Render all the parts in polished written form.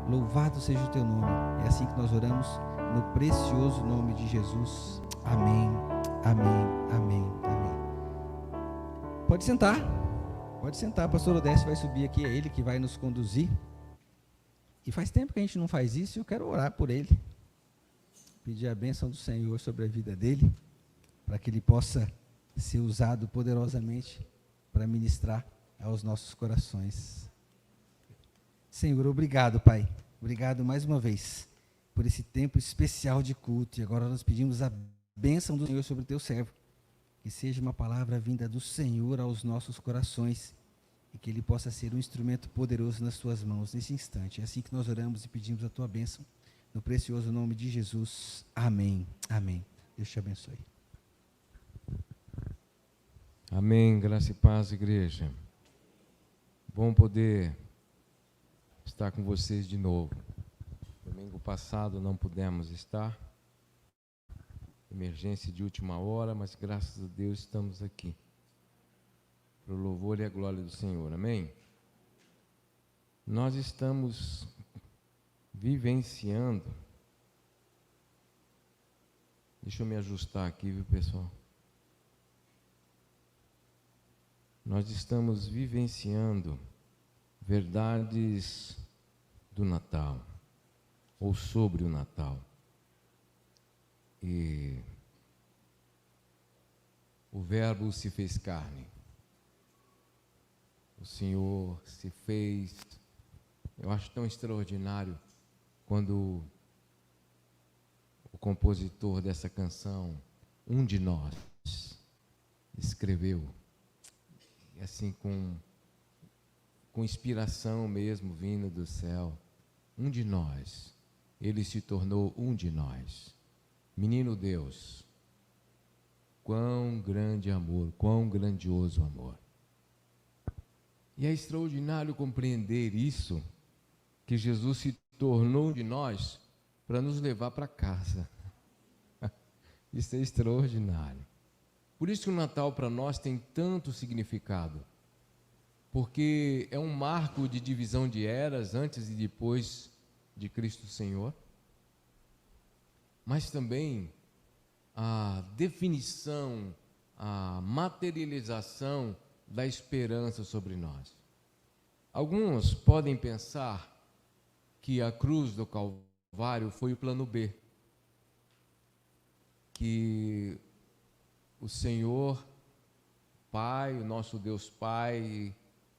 Louvado seja o teu nome. É assim que nós oramos, no precioso nome de Jesus. Amém, amém, amém, amém. Pode sentar, pastor Odécio vai subir aqui, é ele que vai nos conduzir. E faz tempo que a gente não faz isso e eu quero orar por ele. Pedir a bênção do Senhor sobre a vida dele, para que ele possa ser usado poderosamente para ministrar aos nossos corações. Senhor, obrigado, Pai. Obrigado mais uma vez por esse tempo especial de culto. E agora nós pedimos a bênção do Senhor sobre o teu servo. Que seja uma palavra vinda do Senhor aos nossos corações e que ele possa ser um instrumento poderoso nas tuas mãos nesse instante. É assim que nós oramos e pedimos a tua bênção. No precioso nome de Jesus. Amém. Amém. Deus te abençoe. Amém. Graça e paz, igreja. Bom poder estar com vocês de novo. Domingo passado não pudemos estar. Emergência de última hora, mas graças a Deus estamos aqui. Para o louvor e a glória do Senhor. Amém? Nós estamos vivenciando. Deixa eu me ajustar aqui, viu, pessoal? Nós estamos vivenciando verdades do Natal, ou sobre o Natal. E o Verbo se fez carne. O Senhor se fez. Eu acho tão extraordinário quando o compositor dessa canção, um de nós, escreveu, assim com inspiração mesmo, vindo do céu, um de nós, ele se tornou um de nós. Menino Deus, quão grande amor, quão grandioso amor. E é extraordinário compreender isso, que Jesus se tornou um de nós para nos levar para casa. Isso é extraordinário. Por isso que o Natal para nós tem tanto significado, porque é um marco de divisão de eras antes e depois de Cristo Senhor, mas também a definição, a materialização da esperança sobre nós. Alguns podem pensar que a cruz do Calvário foi o plano B, que o Senhor Pai, o nosso Deus Pai,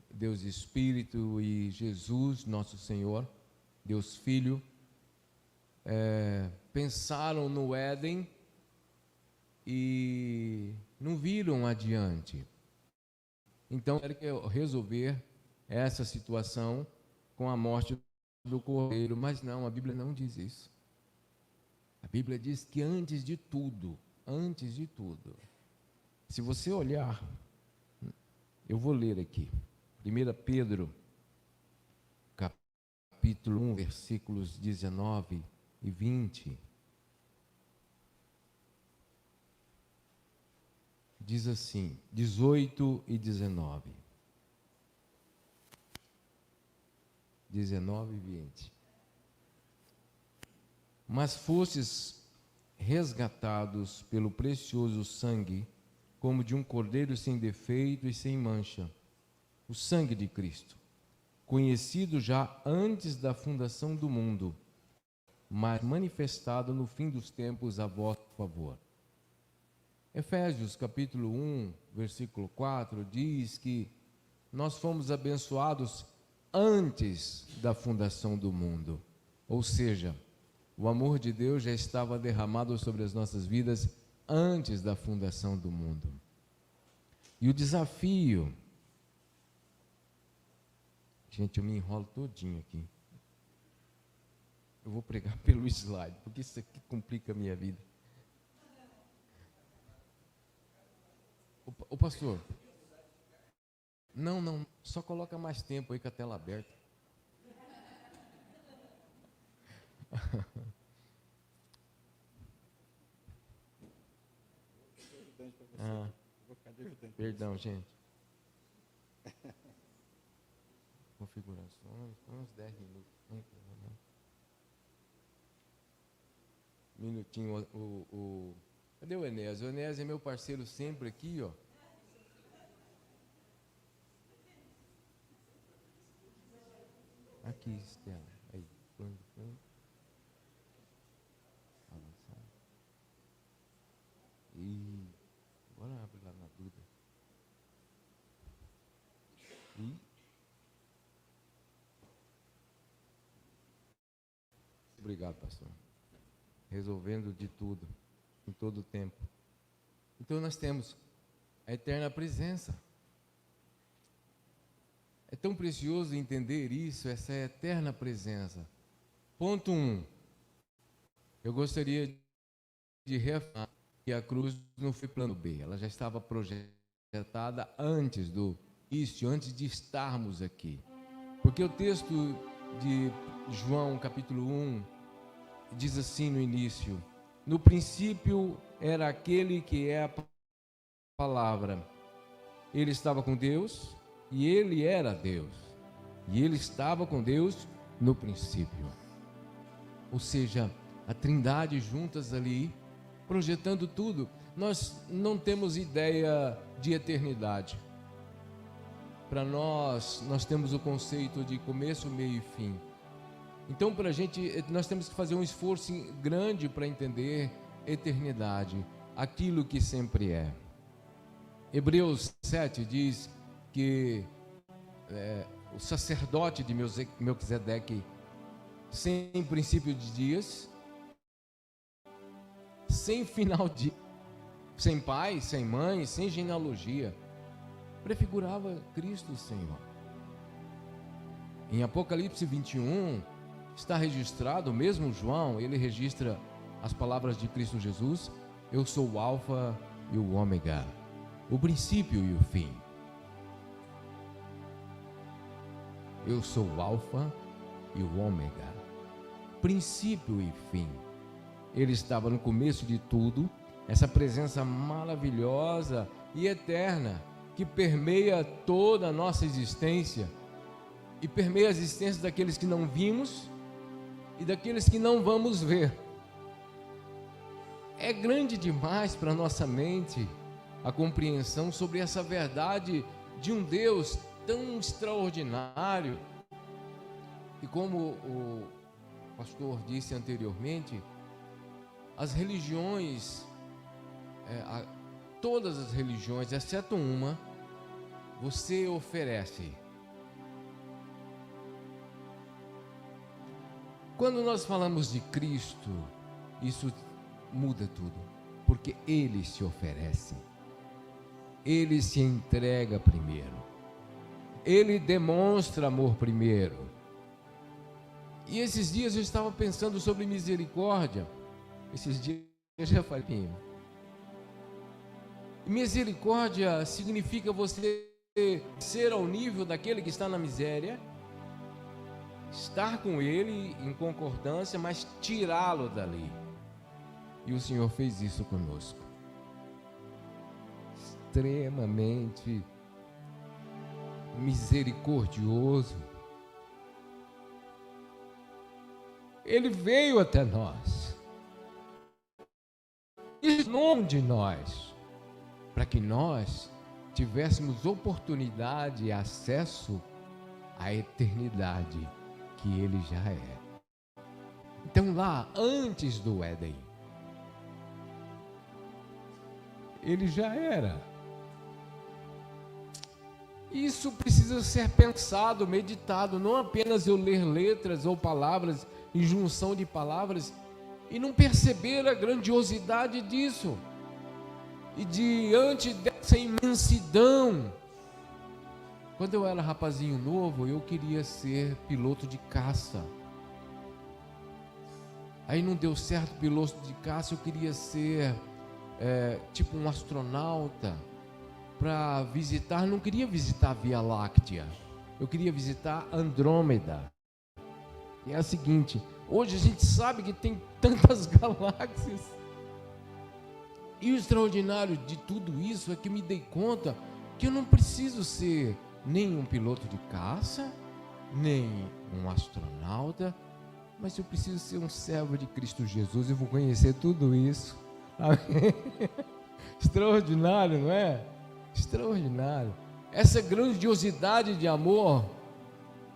Deus Espírito e Jesus, nosso Senhor, Deus Filho, pensaram no Éden e não viram adiante. Então, quero resolver essa situação com a morte do cordeiro, mas não, a Bíblia não diz isso. A Bíblia diz que antes de tudo, se você olhar, eu vou ler aqui, 1 Pedro, capítulo 1, versículos 19 e 20, diz assim, 18 e 19. 19 e 20. Mas fostes resgatados pelo precioso sangue, como de um cordeiro sem defeito e sem mancha, o sangue de Cristo, conhecido já antes da fundação do mundo, mas manifestado no fim dos tempos a vosso favor. Efésios capítulo 1, versículo 4, diz que nós fomos abençoados antes da fundação do mundo, ou seja, o amor de Deus já estava derramado sobre as nossas vidas antes da fundação do mundo. E o desafio, gente, eu me enrolo todinho aqui. Eu vou pregar pelo slide, porque isso aqui complica a minha vida. Ô pastor, não, só coloca mais tempo aí com a tela aberta. Perdão, gente. Configurações, uns 10 minutos. minutinho. Cadê o Enésio? O Enésio é meu parceiro sempre aqui, ó. Aqui, Estela. Aí, plano. Avançar. E agora abre lá na Duda. Obrigado, pastor. Resolvendo de tudo, em todo o tempo. Então nós temos a eterna presença. É tão precioso entender isso, essa eterna presença. Ponto 1. Eu gostaria de reafirmar que a cruz não foi plano B, ela já estava projetada antes do início, antes de estarmos aqui. Porque o texto de João, capítulo 1, diz assim no início: no princípio era aquele que é a palavra. Ele estava com Deus e ele era Deus. E ele estava com Deus no princípio. Ou seja, a Trindade juntas ali, projetando tudo. Nós não temos ideia de eternidade. Para nós temos o conceito de começo, meio e fim. Então, para a gente, nós temos que fazer um esforço grande para entender eternidade, aquilo que sempre é. Hebreus 7 diz que o sacerdote de Melquisedeque, sem princípio de dias, sem final de, sem pai, sem mãe, sem genealogia, prefigurava Cristo, Senhor. Em Apocalipse 21, está registrado, mesmo João, ele registra as palavras de Cristo Jesus: eu sou o Alfa e o Ômega, o princípio e o fim. Eu sou o Alfa e o Ômega, princípio e fim. Ele estava no começo de tudo, essa presença maravilhosa e eterna, que permeia toda a nossa existência, e permeia a existência daqueles que não vimos e daqueles que não vamos ver. É grande demais para a nossa mente a compreensão sobre essa verdade de um Deus tão extraordinário. E como o pastor disse anteriormente, as religiões, todas as religiões, exceto uma, você oferece. Quando nós falamos de Cristo, isso muda tudo, porque Ele se oferece, Ele se entrega primeiro, Ele demonstra amor primeiro. E esses dias eu estava pensando sobre misericórdia, esses dias eu já falei. Misericórdia significa você ser ao nível daquele que está na miséria, estar com ele em concordância, mas tirá-lo dali. E o Senhor fez isso conosco. Extremamente misericordioso. Ele veio até nós, em nome de nós, para que nós tivéssemos oportunidade e acesso à eternidade que Ele já é. Então lá, antes do Éden, Ele já era. Isso precisa ser pensado, meditado, não apenas eu ler letras ou palavras, em junção de palavras, e não perceber a grandiosidade disso. E diante dessa imensidão, quando eu era rapazinho novo, eu queria ser piloto de caça. Aí não deu certo piloto de caça, eu queria ser tipo um astronauta para visitar. Não queria visitar a Via Láctea, eu queria visitar Andrômeda. E é o seguinte, hoje a gente sabe que tem tantas galáxias. E o extraordinário de tudo isso é que me dei conta que eu não preciso ser nem um piloto de caça, nem um astronauta, Mas eu preciso ser um servo de Cristo Jesus, eu vou conhecer tudo isso. Amém? Extraordinário, não é? Extraordinário. Essa grandiosidade de amor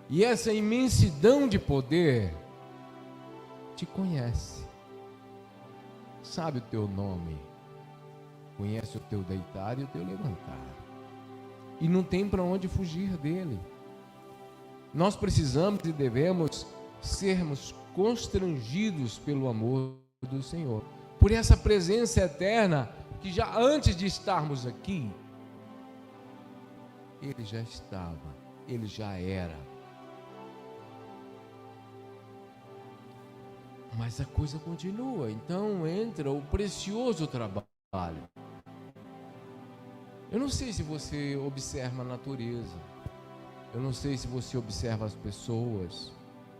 e essa imensidão de poder te conhece, sabe o teu nome, conhece o teu deitar e o teu levantar, e não tem para onde fugir dele. Nós precisamos e devemos sermos constrangidos pelo amor do Senhor, por essa presença eterna que já antes de estarmos aqui, Ele já estava, Ele já era. Mas a coisa continua, então entra o precioso trabalho. Eu não sei se você observa a natureza, eu não sei se você observa as pessoas,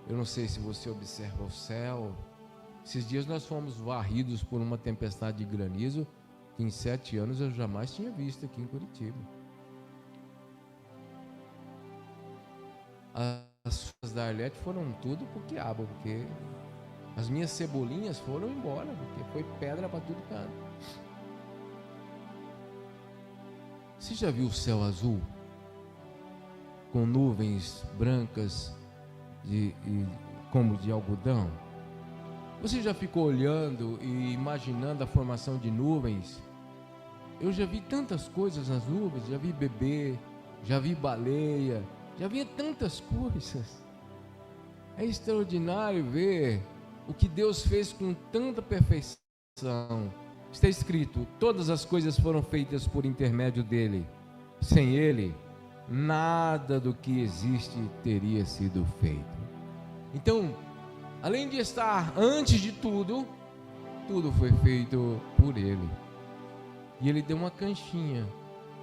eu não sei se você observa o céu. Esses dias nós fomos varridos por uma tempestade de granizo que em 7 anos eu jamais tinha visto aqui em Curitiba. As folhas da Arlete foram tudo pro quiabo, porque as minhas cebolinhas foram embora, porque foi pedra para tudo canto. Você já viu o céu azul? Com nuvens brancas como de algodão? Você já ficou olhando e imaginando a formação de nuvens? Eu já vi tantas coisas nas nuvens, já vi bebê, já vi baleia, já vi tantas coisas. É extraordinário ver o que Deus fez com tanta perfeição. Está escrito: todas as coisas foram feitas por intermédio dele. Sem ele, nada do que existe teria sido feito. Então, além de estar antes de tudo, tudo foi feito por ele. E ele deu uma canchinha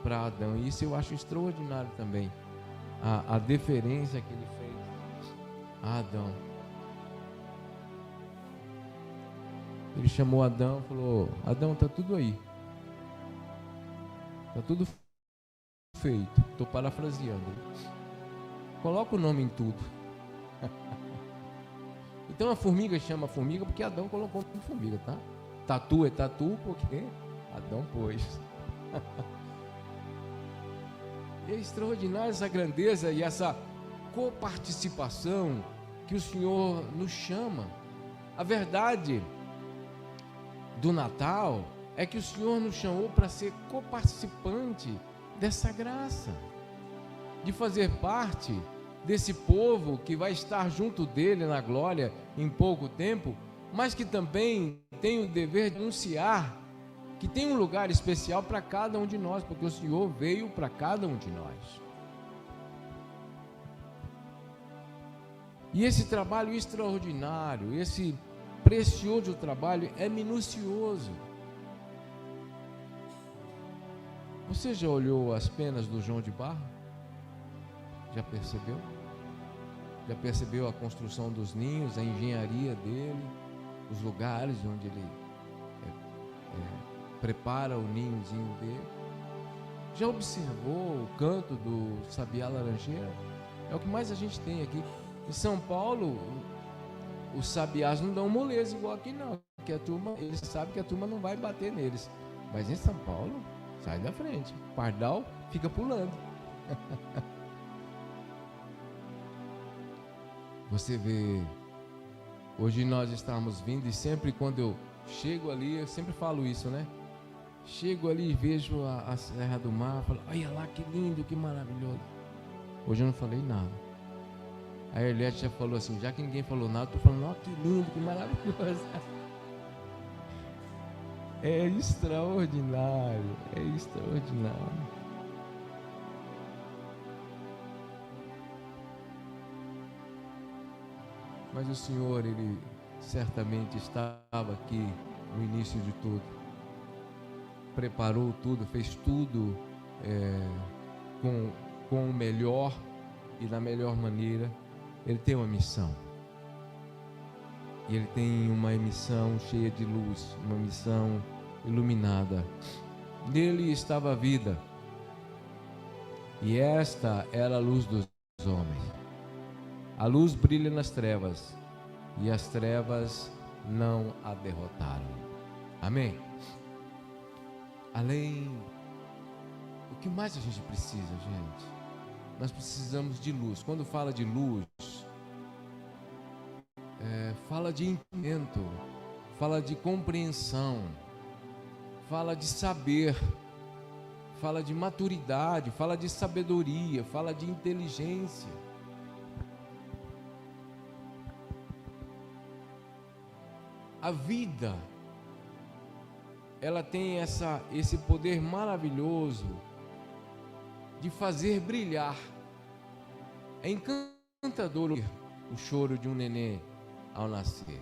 para Adão. E isso eu acho extraordinário também. A deferência que ele fez a Adão. Ele chamou Adão e falou: Adão, está tudo aí. Está tudo feito. Estou parafraseando. Coloca o nome em tudo. Então a formiga chama formiga porque Adão colocou em formiga, tá? Tatu é tatu porque Adão pôs. É extraordinária essa grandeza e essa coparticipação que o Senhor nos chama. A verdade do Natal é que o Senhor nos chamou para ser coparticipante dessa graça, de fazer parte desse povo que vai estar junto dele na glória em pouco tempo, mas que também tem o dever de anunciar que tem um lugar especial para cada um de nós, porque o Senhor veio para cada um de nós. E esse trabalho extraordinário, esse precioso trabalho é minucioso. Você já olhou as penas do João de Barro? Já percebeu? Já percebeu a construção dos ninhos, a engenharia dele, os lugares onde ele prepara o ninhozinho dele? Já observou o canto do sabiá laranjeira? É o que mais a gente tem aqui. Em São Paulo, os sabiás não dão moleza igual aqui não, porque a turma, eles sabem que a turma não vai bater neles. Mas em São Paulo, sai da frente. Pardal fica pulando. Você vê, hoje nós estamos vindo e sempre quando eu chego ali, eu sempre falo isso, né? Chego ali e vejo a Serra do Mar, falo: olha lá que lindo, que maravilhoso. Hoje eu não falei nada. A Erlete já falou assim: já que ninguém falou nada, eu tô falando: ó, que lindo, que maravilhoso. É extraordinário, é extraordinário. Mas o Senhor, Ele certamente estava aqui no início de tudo, preparou tudo, fez tudo com o melhor e da melhor maneira. Ele tem uma missão, e Ele tem uma missão cheia de luz, uma missão iluminada. Nele estava a vida, e esta era a luz dos homens. A luz brilha nas trevas, e as trevas não a derrotaram. Amém? Além, o que mais a gente precisa, gente? Nós precisamos de luz. Quando fala de luz, fala de entendimento, fala de compreensão, fala de saber, fala de maturidade, fala de sabedoria, fala de inteligência. A vida, ela tem esse poder maravilhoso de fazer brilhar. É encantador o choro de um neném ao nascer.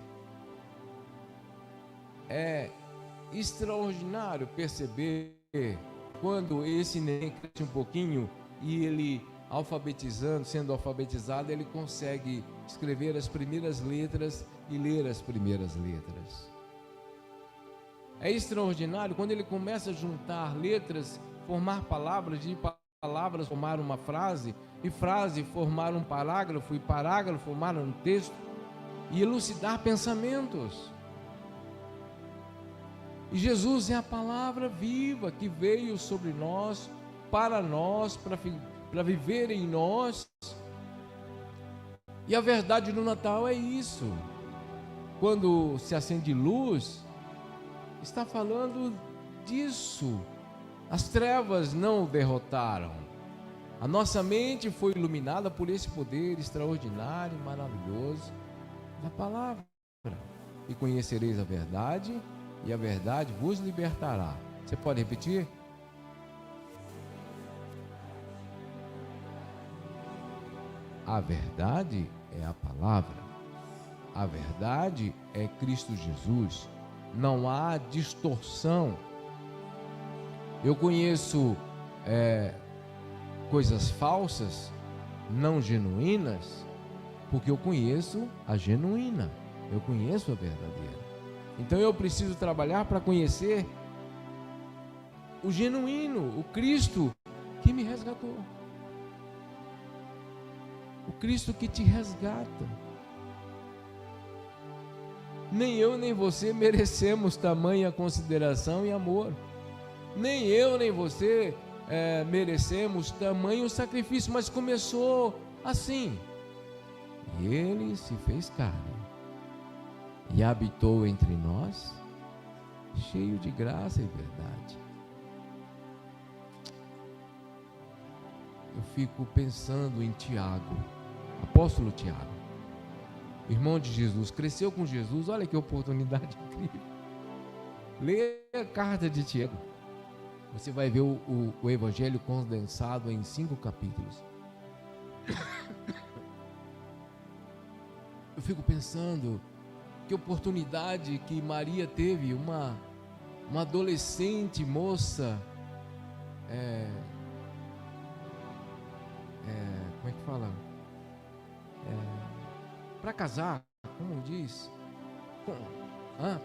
É extraordinário perceber quando esse neném cresce um pouquinho e ele, sendo alfabetizado, ele consegue escrever as primeiras letras e ler as primeiras letras. É extraordinário quando ele começa a juntar letras, formar palavras, de palavras formar uma frase, e frase formar um parágrafo, e parágrafo formar um texto, e elucidar pensamentos. E Jesus é a palavra viva que veio sobre nós, para viver em nós. E a verdade do Natal é isso. Quando se acende luz, está falando disso. As trevas não o derrotaram. A nossa mente foi iluminada por esse poder extraordinário e maravilhoso da palavra. E conhecereis a verdade, e a verdade vos libertará. Você pode repetir? A verdade é a palavra. A verdade é Cristo Jesus. Não há distorção. Eu conheço coisas falsas, não genuínas, porque eu conheço a genuína. Eu conheço a verdadeira. Então eu preciso trabalhar para conhecer o genuíno, o Cristo que me resgatou. O Cristo que te resgata. Nem eu nem você merecemos tamanha consideração e amor. Nem eu nem você merecemos tamanho sacrifício, mas começou assim. E ele se fez carne e habitou entre nós, cheio de graça e verdade. Eu fico pensando em Tiago, apóstolo Tiago, irmão de Jesus, cresceu com Jesus. Olha que oportunidade incrível. Leia a carta de Tiago. Você vai ver o evangelho condensado em 5 capítulos. Eu fico pensando que oportunidade que Maria teve, uma adolescente moça, como é que fala? Para casar, como diz?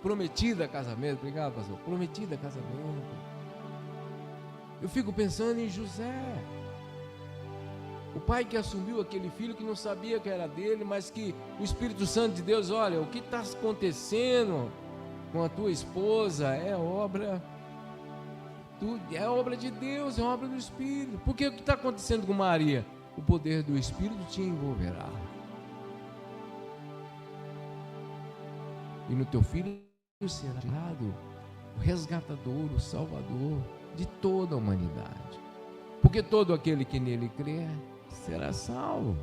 Prometida a casamento. Obrigado, pastor. Prometida a casamento. Eu fico pensando em José, o pai que assumiu aquele filho que não sabia que era dele, mas que o Espírito Santo de Deus, olha, o que está acontecendo com a tua esposa é obra de Deus, é obra do Espírito. Porque o que está acontecendo com Maria? O poder do Espírito te envolverá. E no teu filho será gerado o resgatador, o salvador de toda a humanidade. Porque todo aquele que nele crê será salvo.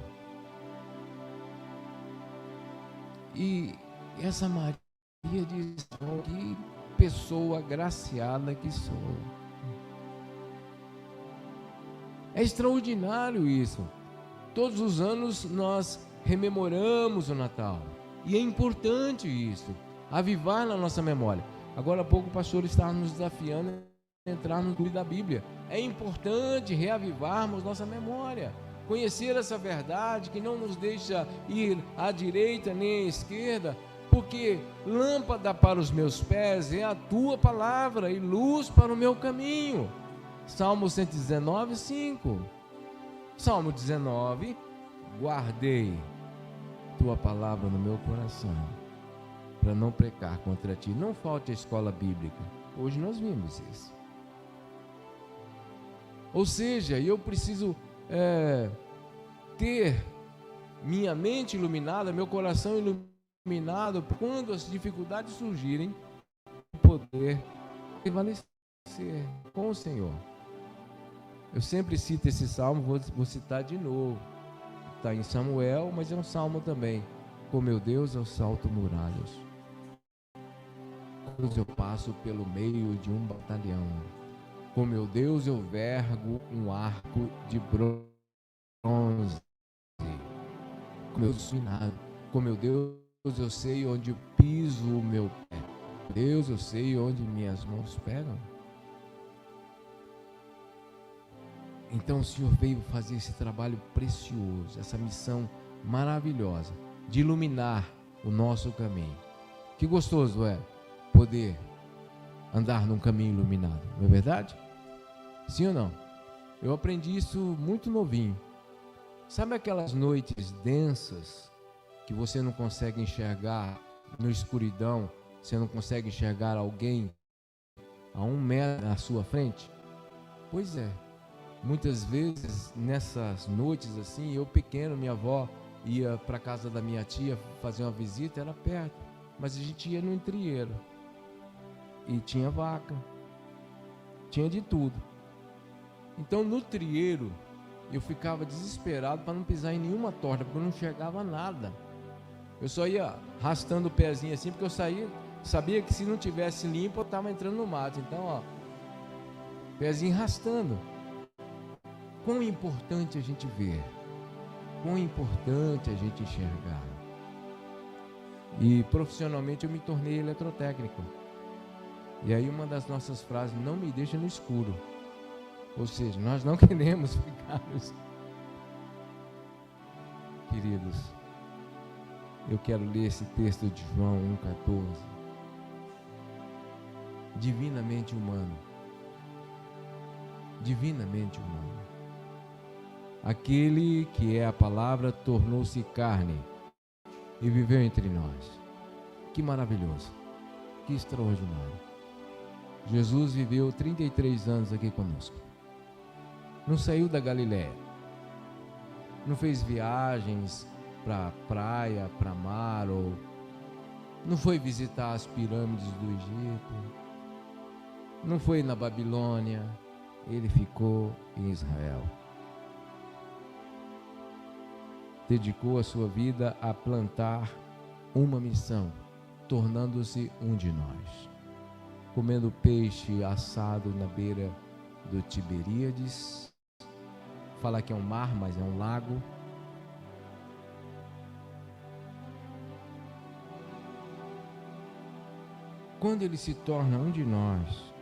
E essa Maria diz: oh, que pessoa agraciada que sou. É extraordinário isso. Todos os anos nós rememoramos o Natal. E é importante isso, avivar na nossa memória. Agora há pouco o pastor estava nos desafiando a entrar no clube da Bíblia. É importante reavivarmos nossa memória, conhecer essa verdade que não nos deixa ir à direita nem à esquerda, porque lâmpada para os meus pés é a tua palavra e luz para o meu caminho. Salmo 119, 5. Salmo 19, guardei tua palavra no meu coração, para não pecar contra ti. Não falte a escola bíblica. Hoje nós vimos isso. Ou seja, eu preciso ter minha mente iluminada, meu coração iluminado, quando as dificuldades surgirem, poder prevalecer com o Senhor. Eu sempre cito esse salmo, vou citar de novo. Está em Samuel, mas é um salmo também. Com meu Deus eu salto muralhas. Eu passo pelo meio de um batalhão. Com meu Deus eu vergo um arco de bronze. Com meu Deus eu sei onde piso o meu pé. Deus, eu sei onde minhas mãos pegam. Então o Senhor veio fazer esse trabalho precioso, essa missão maravilhosa de iluminar o nosso caminho. Que gostoso é poder andar num caminho iluminado, não é verdade? Sim ou não? Eu aprendi isso muito novinho. Sabe aquelas noites densas que você não consegue enxergar na escuridão, você não consegue enxergar alguém a 1 metro na sua frente? Pois é. Muitas vezes, nessas noites assim, eu pequeno, minha avó ia para a casa da minha tia fazer uma visita, era perto, mas a gente ia no entreieiro. E tinha vaca, tinha de tudo. Então, no trieiro, eu ficava desesperado para não pisar em nenhuma torta, porque eu não enxergava nada. Eu só ia arrastando o pezinho assim, porque eu sabia que se não tivesse limpo, eu estava entrando no mato. Então, ó, pezinho arrastando. Quão importante a gente ver, quão importante a gente enxergar. E profissionalmente eu me tornei eletrotécnico. E aí uma das nossas frases, não me deixa no escuro. Ou seja, nós não queremos ficar no escuro. Queridos, eu quero ler esse texto de João 1,14. Divinamente humano. Divinamente humano. Aquele que é a palavra tornou-se carne e viveu entre nós. Que maravilhoso, que extraordinário. Jesus viveu 33 anos aqui conosco. Não saiu da Galiléia. Não fez viagens para praia, para mar, ou não foi visitar as pirâmides do Egito. Não foi na Babilônia. Ele ficou em Israel. Dedicou a sua vida a plantar uma missão, tornando-se um de nós. Comendo peixe assado na beira do Tiberíades. Fala que é um mar, mas é um lago. Quando ele se torna um de nós,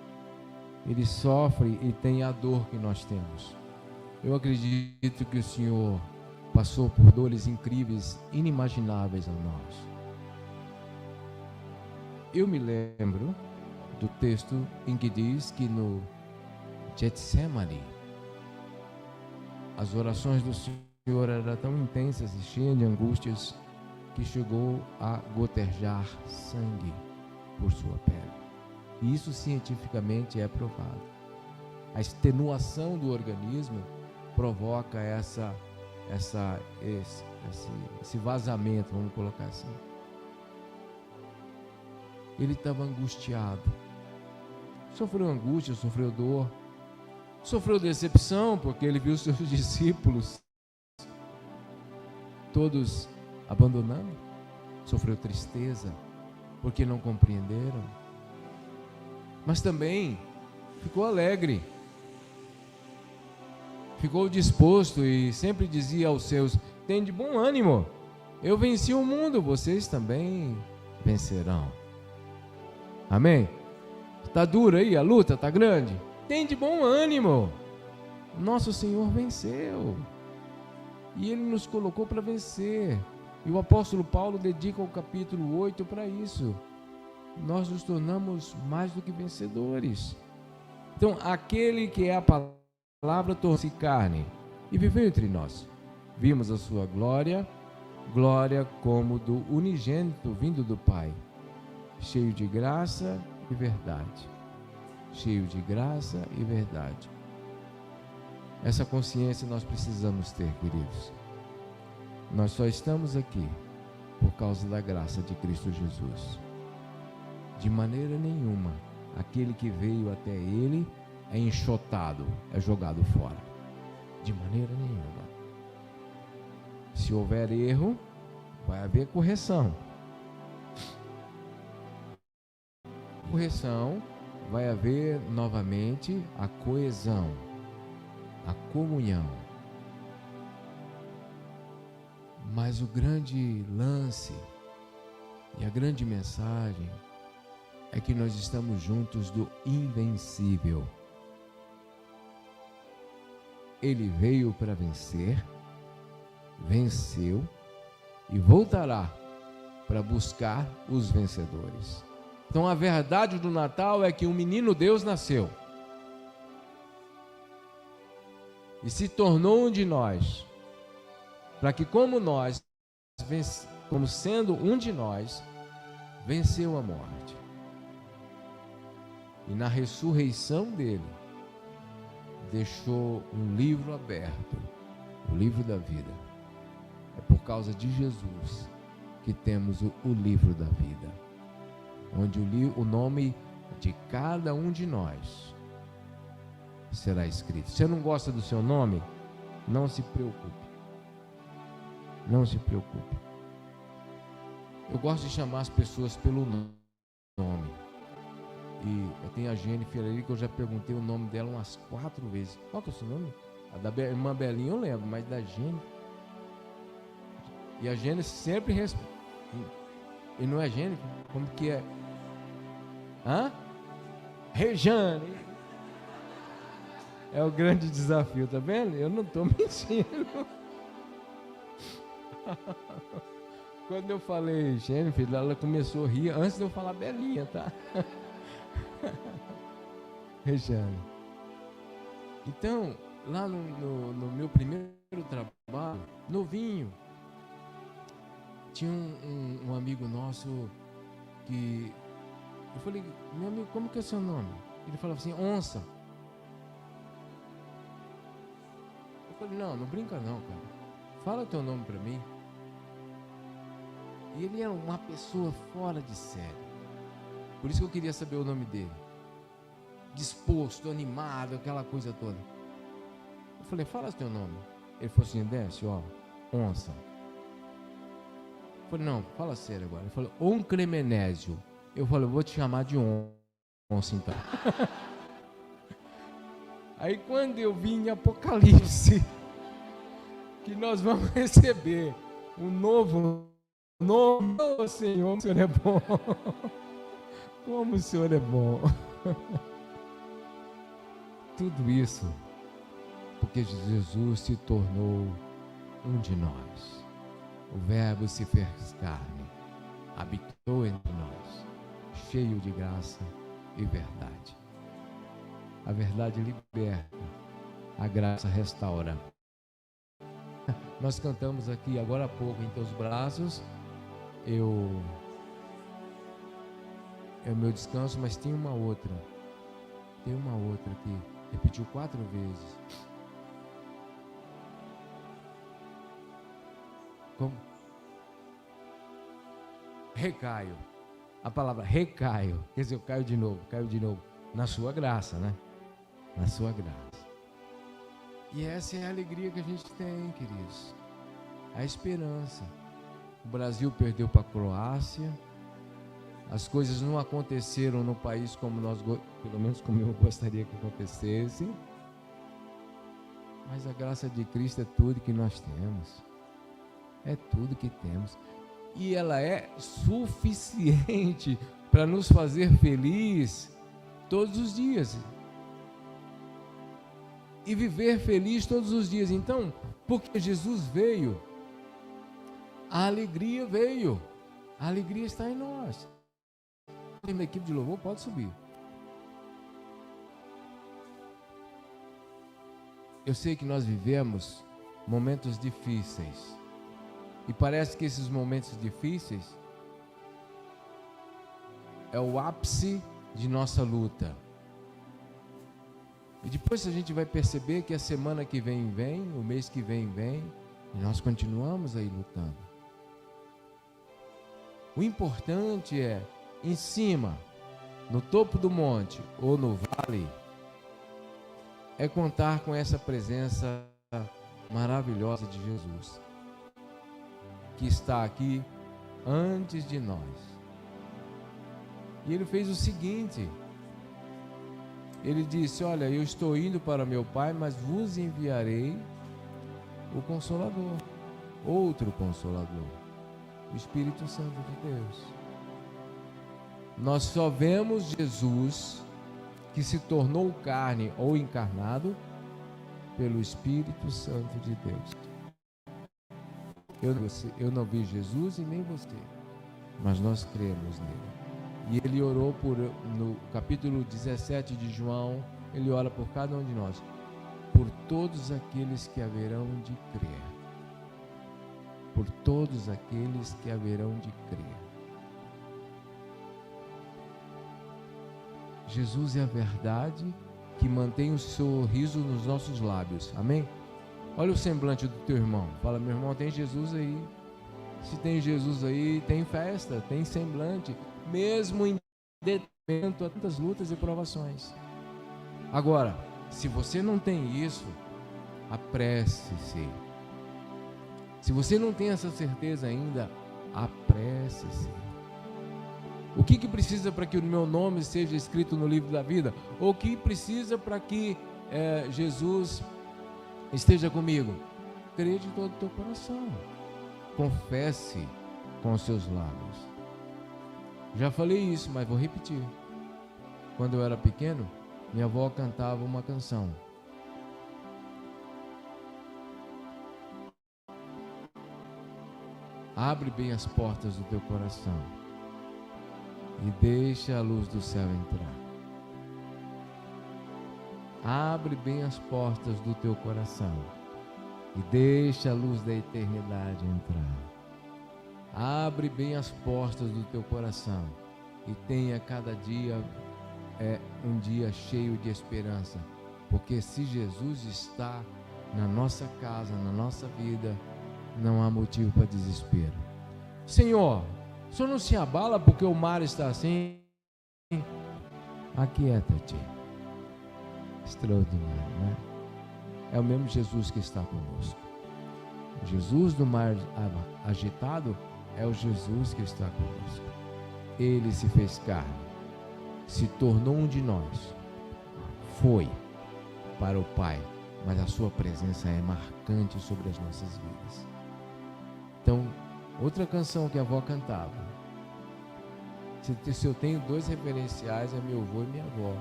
ele sofre e tem a dor que nós temos. Eu acredito que o Senhor passou por dores incríveis, inimagináveis a nós. Eu me lembro do texto em que diz que no Getsemane, as orações do Senhor eram tão intensas e cheias de angústias que chegou a gotejar sangue por sua pele. E isso cientificamente é provado. A extenuação do organismo provoca esse vazamento, vamos colocar assim. Ele estava angustiado, sofreu angústia, sofreu dor, sofreu decepção, porque ele viu seus discípulos todos abandonando, sofreu tristeza, porque não compreenderam, mas também ficou alegre, ficou disposto e sempre dizia aos seus: tem de bom ânimo, eu venci o mundo, vocês também vencerão. Amém? Está duro aí, a luta está grande? Tem de bom ânimo, nosso Senhor venceu e Ele nos colocou para vencer. E o apóstolo Paulo dedica o capítulo 8 para isso. Nós nos tornamos mais do que vencedores. Então, aquele que é a palavra tornou-se carne e viveu entre nós. Vimos a sua glória, glória como do unigênito vindo do Pai, cheio de graça e verdade. Cheio de graça e verdade. Essa consciência nós precisamos ter, queridos. Nós só estamos aqui por causa da graça de Cristo Jesus. De maneira nenhuma, aquele que veio até Ele é enxotado, é jogado fora. De maneira nenhuma. Se houver erro, vai haver correção. Correção, vai haver novamente a coesão, a comunhão. Mas o grande lance e a grande mensagem é que nós estamos juntos do invencível. Ele veio para vencer, venceu e voltará para buscar os vencedores. Então a verdade do Natal é que um menino Deus nasceu e se tornou um de nós, para que como nós, como sendo um de nós, venceu a morte. E na ressurreição dele, deixou um livro aberto, o livro da vida. É por causa de Jesus que temos o livro da vida, onde o nome de cada um de nós será escrito. Se você não gosta do seu nome, não se preocupe. Não se preocupe. Eu gosto de chamar as pessoas pelo nome. E eu tenho a Jennifer ali, que eu já perguntei o nome dela umas 4 vezes. Qual que é o seu nome? A da irmã Belinha eu lembro, mas da Jennifer. E a Jennifer sempre responde. E não é Jennifer? Como que é? Hã? Rejane. É o grande desafio, tá vendo? Eu não estou mentindo. Quando eu falei Jennifer, ela começou a rir antes de eu falar Belinha, tá? Rejane. Então, lá no meu primeiro trabalho, novinho, tinha um amigo nosso que... Eu falei, meu amigo, como que é o seu nome? Ele falava assim, Onça. Eu falei, não brinca não, cara. Fala o teu nome pra mim. E ele era uma pessoa fora de série. Por isso que eu queria saber o nome dele. Disposto, animado, aquela coisa toda. Eu falei, fala o teu nome. Ele falou assim, Décio, ó, Onça. Eu falei, não, fala sério agora. Ele falou, Onclemenésio. Eu falei, eu vou te chamar de Onça então. Aí quando eu vi em Apocalipse que nós vamos receber um novo nome, oh Senhor, o Senhor é bom. Como o Senhor é bom. Tudo isso porque Jesus se tornou um de nós. O Verbo se fez carne, habitou entre nós, cheio de graça e verdade. A verdade liberta, a graça restaura. Nós cantamos aqui agora há pouco, em teus braços é o meu descanso, mas tem uma outra que repetiu 4 vezes. Como? Recaio. A palavra recaio, quer dizer, eu caio de novo, na sua graça, né? Na sua graça. E essa é a alegria que a gente tem, queridos. A esperança. O Brasil perdeu para a Croácia. As coisas não aconteceram no país como pelo menos como eu gostaria que acontecesse. Mas a graça de Cristo é tudo que nós temos. É tudo que temos. E ela é suficiente para nos fazer feliz todos os dias. E viver feliz todos os dias. Então, porque Jesus veio, a alegria veio. A alegria está em nós. Tem uma equipe de louvor, pode subir. Eu sei que nós vivemos momentos difíceis. E parece que esses momentos difíceis é o ápice de nossa luta. E depois a gente vai perceber que a semana que vem, o mês que vem, e nós continuamos aí lutando. O importante é, em cima, no topo do monte ou no vale, é contar com essa presença maravilhosa de Jesus, que está aqui antes de nós. E ele fez o seguinte: ele disse: olha, eu estou indo para meu Pai, mas vos enviarei o Consolador, outro Consolador, o Espírito Santo de Deus. Nós só vemos Jesus, que se tornou carne ou encarnado, pelo Espírito Santo de Deus. Eu não vi Jesus e nem você, mas nós cremos nele. E ele orou no capítulo 17 de João, ele ora por cada um de nós, por todos aqueles que haverão de crer. Por todos aqueles que haverão de crer. Jesus é a verdade que mantém o sorriso nos nossos lábios. Amém? Olha o semblante do teu irmão. Fala: meu irmão, tem Jesus aí. Se tem Jesus aí, tem festa, tem semblante, mesmo em detrimento a tantas lutas e provações. Agora, se você não tem isso, apresse-se. Se você não tem essa certeza ainda, apresse-se. O que precisa para que o meu nome seja escrito no livro da vida? Ou o que precisa para que Jesus esteja comigo? Creia de todo o teu coração. Confesse com os seus lábios. Já falei isso, mas vou repetir. Quando eu era pequeno, minha avó cantava uma canção. Abre bem as portas do teu coração e deixa a luz do céu entrar. Abre bem as portas do teu coração e deixa a luz da eternidade entrar. Abre bem as portas do teu coração e tenha cada dia um dia cheio de esperança, porque se Jesus está na nossa casa, na nossa vida, não há motivo para desespero. Senhor, o Senhor não se abala porque o mar está assim? Aquieta-te. Extraordinário, né? É o mesmo Jesus que está conosco. O Jesus do mar agitado é o Jesus que está conosco. Ele se fez carne, se tornou um de nós, foi para o Pai, mas a sua presença é marcante sobre as nossas vidas. Então, outra canção que a avó cantava. Se eu tenho dois referenciais, é meu avô e minha avó.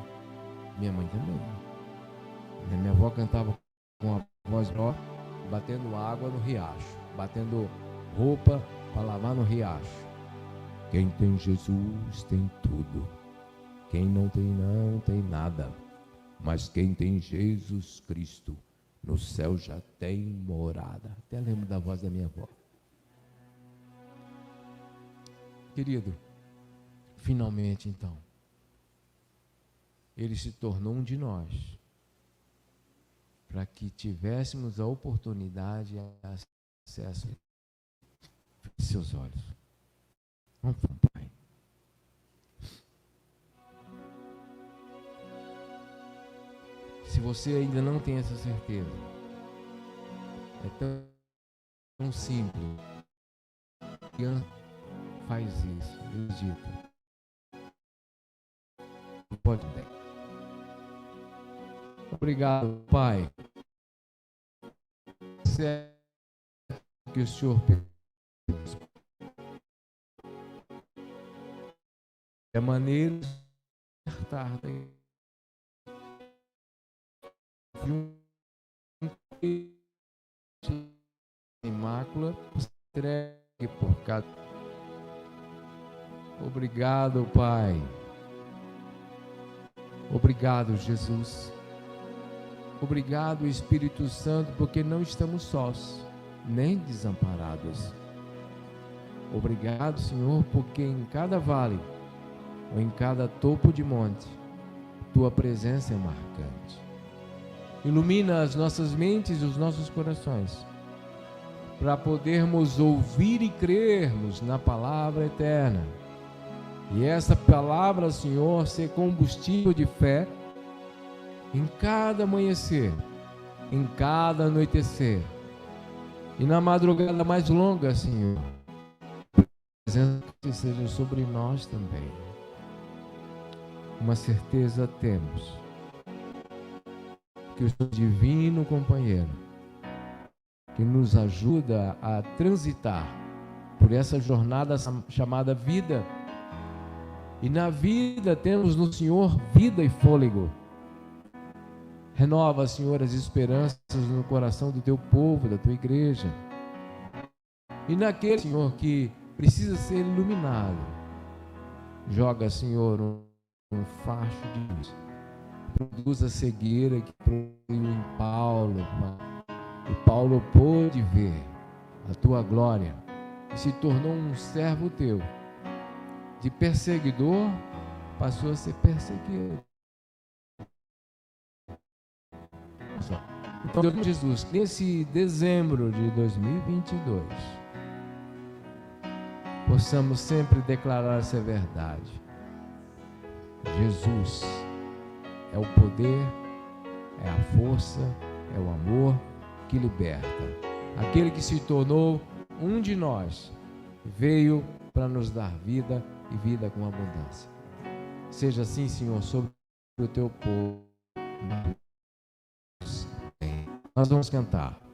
Minha mãe também. Minha avó cantava com a voz ó, batendo água no riacho, batendo roupa para lavar no riacho. Quem tem Jesus tem tudo. Quem não tem nada. Mas quem tem Jesus Cristo, no céu já tem morada. Até lembro da voz da minha avó. Querido, finalmente então, ele se tornou um de nós, para que tivéssemos a oportunidade e acesso a seus olhos. Vamos para o Pai. Se você ainda não tem essa certeza, é tão simples. Faz isso, acredita. Pode bem. Obrigado, Pai. Certo que o Senhor fez. É maneiro tarde sem mácula, entregue por cada. Obrigado, Pai. Obrigado, Jesus. Obrigado, Espírito Santo, porque não estamos sós, nem desamparados. Obrigado, Senhor, porque em cada vale ou em cada topo de monte, Tua presença é marcante. Ilumina as nossas mentes e os nossos corações, para podermos ouvir e crermos na palavra eterna. E essa palavra, Senhor, ser combustível de fé em cada amanhecer, em cada anoitecer. E na madrugada mais longa, Senhor, que seja sobre nós também. Uma certeza temos, que o seu divino companheiro, que nos ajuda a transitar por essa jornada chamada vida, e na vida temos no Senhor vida e fôlego. Renova, Senhor, as esperanças no coração do teu povo, da tua igreja. E naquele, Senhor, que precisa ser iluminado, joga, Senhor, um facho de luz. Produz a cegueira que produziu em Paulo. E Paulo pôde ver a tua glória e se tornou um servo teu. De perseguidor, passou a ser perseguido. Então, Deus Jesus, nesse dezembro de 2022, possamos sempre declarar essa verdade. Jesus é o poder, é a força, é o amor que liberta. Aquele que se tornou um de nós, veio para nos dar vida e vida com abundância. Seja assim, Senhor, sobre o teu povo. Nós vamos cantar.